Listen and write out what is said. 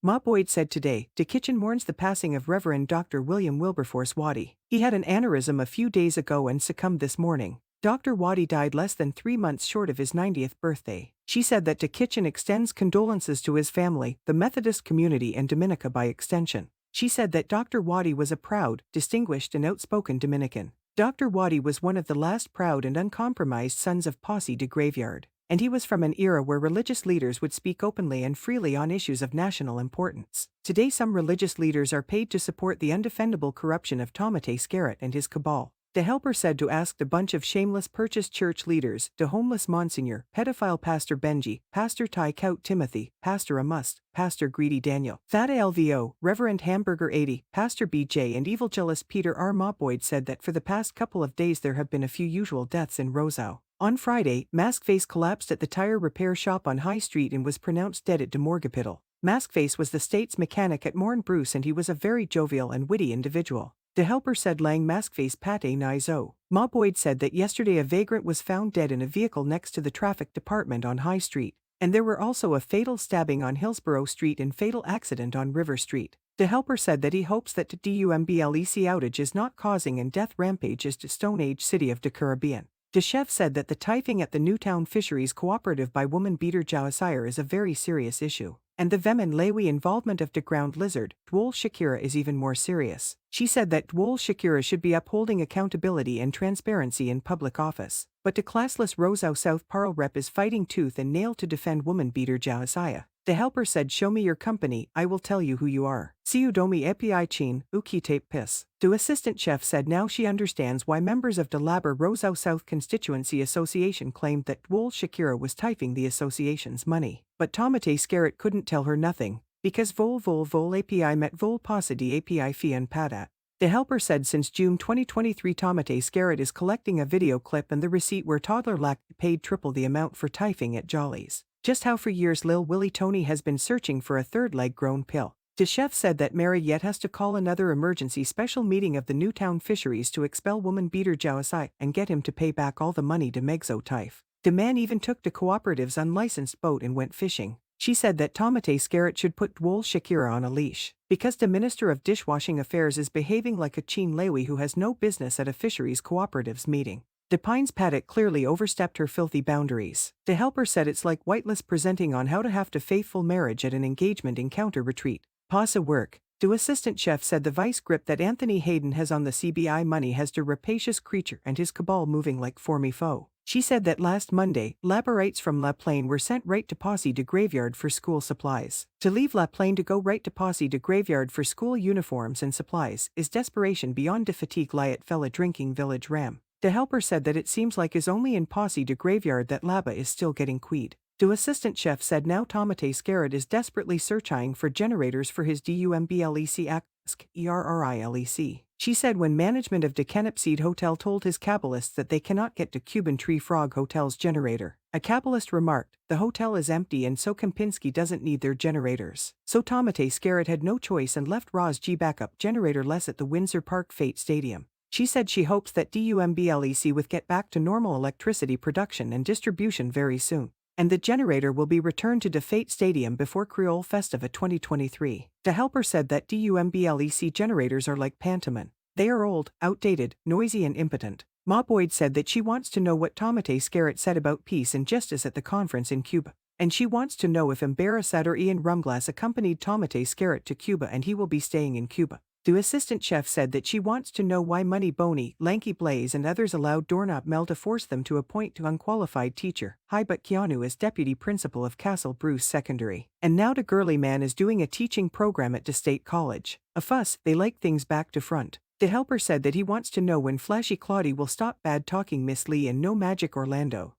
Boyd'S said today. The kitchen mourns the passing of Reverend Dr. Wilberforce Watty. He had an aneurysm a few days ago and succumbed this morning. Dr. Watty died less than 3 months short of his 90th birthday. She said that the kitchen extends condolences to his family, the Methodist community and Dominica by extension. She said that Dr. Watty was a proud, distinguished and outspoken Dominican. Dr. Watty was one of the last proud and uncompromised sons of Possie de Graveyard, and he was from an era where religious leaders would speak openly and freely on issues of national importance. Today some religious leaders are paid to support the undefendable corruption of Tomatay Skerrit and his cabal. The helper said to ask the Bunch of Shameless purchased church leaders, the Homeless Monsignor, Pedophile Pastor Benji, Pastor Ti-cout Timothy, Pastor Amust, Pastor Greedy Daniel, Fadda LVO, Reverend Hamburger Ehdi, Pastor BJ and Evilgelist Peter R. Boyd'S said that for the past couple of days there have been a few usual deaths in Roseau. On Friday, Maskface collapsed at the Tyre Repair Shop on High Street and was pronounced dead at Morguepital. Maskface was the state's mechanic at Morne Bruce and he was a very jovial and witty individual. The helper said lang Maskface paté nizo. Boyd'S said that yesterday a vagrant was found dead in a vehicle next to the traffic department on High Street, and there were also a fatal stabbing on Hillsborough Street and fatal accident on River Street. The helper said that he hopes that the DUMBLEC outage is not causing and death rampages to Stone Age City of the Caribbean. The chef said that the typhing at the Newtown Fisheries Cooperative by woman beater Jawasire is a very serious issue, and the Vem and Lewy involvement of the ground lizard, Dwol Shakira, is even more serious. She said that Dwol Shakira should be upholding accountability and transparency in public office, but the classless Roseau South Parle rep is fighting tooth and nail to defend woman beater Jawasire. The helper said, "Show me your company, I will tell you who you are. See you domi epi chin, ukitape piss." The assistant chef said now she understands why members of the Labour Roseau South Constituency Association claimed that Dwol Shakira was typing the association's money. But Tomatay Skerrit couldn't tell her nothing, because vol API met vol Possie de API fee and paté. The helper said since June 2023 Tomatay Skerrit is collecting a video clip and the receipt where toddler lack paid triple the amount for typing at Jolly's. Just how for years Lil Willie Tony has been searching for a third leg grown pill. The chef said that Mary yet has to call another emergency special meeting of the Newtown Fisheries to expel woman beater Jawasai and get him to pay back all the money to Megzo Typh. The man even took the cooperative's unlicensed boat and went fishing. She said that Tomatay Skerrit should put Dwol Shakira on a leash, because the Minister of Dishwashing Affairs is behaving like a Chin Lewy who has no business at a fisheries cooperative's meeting. The Pines paddock clearly overstepped her filthy boundaries. The helper said it's like Whitelist presenting on how to have to faithful marriage at an engagement encounter retreat. Pasa work. The assistant chef said the vice grip that Anthony Hayden has on the CBI money has the rapacious creature and his cabal moving like formy foe. She said that last Monday, laborites from La Plaine were sent right to Possie de Graveyard for school supplies. To leave La Plaine to go right to Possie de Graveyard for school uniforms and supplies is desperation beyond the fatigue liat fella drinking village ram. The helper said that it seems like is only in Possie de Graveyard that Laba is still getting queed. The assistant chef said now Tomatay Skerrit is desperately searching for generators for his DUMBLEC ERRILEC. She said when management of the Kenipseed Hotel told his cabalists that they cannot get to Cuban Tree Frog Hotel's generator, a cabalist remarked, "The hotel is empty and so Kempinski doesn't need their generators." So Tomatay Skerrit had no choice and left Roz G backup generator less at the Windsor Park Fate Stadium. She said she hopes that DUMBLEC will get back to normal electricity production and distribution very soon, and the generator will be returned to the Fate Stadium before Creole Festiva 2023. The helper said that DUMBLEC generators are like pantomime. They are old, outdated, noisy and impotent. Boyd'S said that she wants to know what Tomatay Skerrit said about peace and justice at the conference in Cuba, and she wants to know if Ambassador Ian Rumglass accompanied Tomatay Skerrit to Cuba and he will be staying in Cuba. The assistant chef said that she wants to know why Money Boney, Lanky Blaze and others allowed Doorknob Mel to force them to appoint to unqualified teacher, But Keanu as deputy principal of Castle Bruce Secondary. And now the girly man is doing a teaching program at the State College. A fuss, they like things back to front. The helper said that he wants to know when Flashy Claudie will stop bad talking Miss Lee and No Magic Orlando.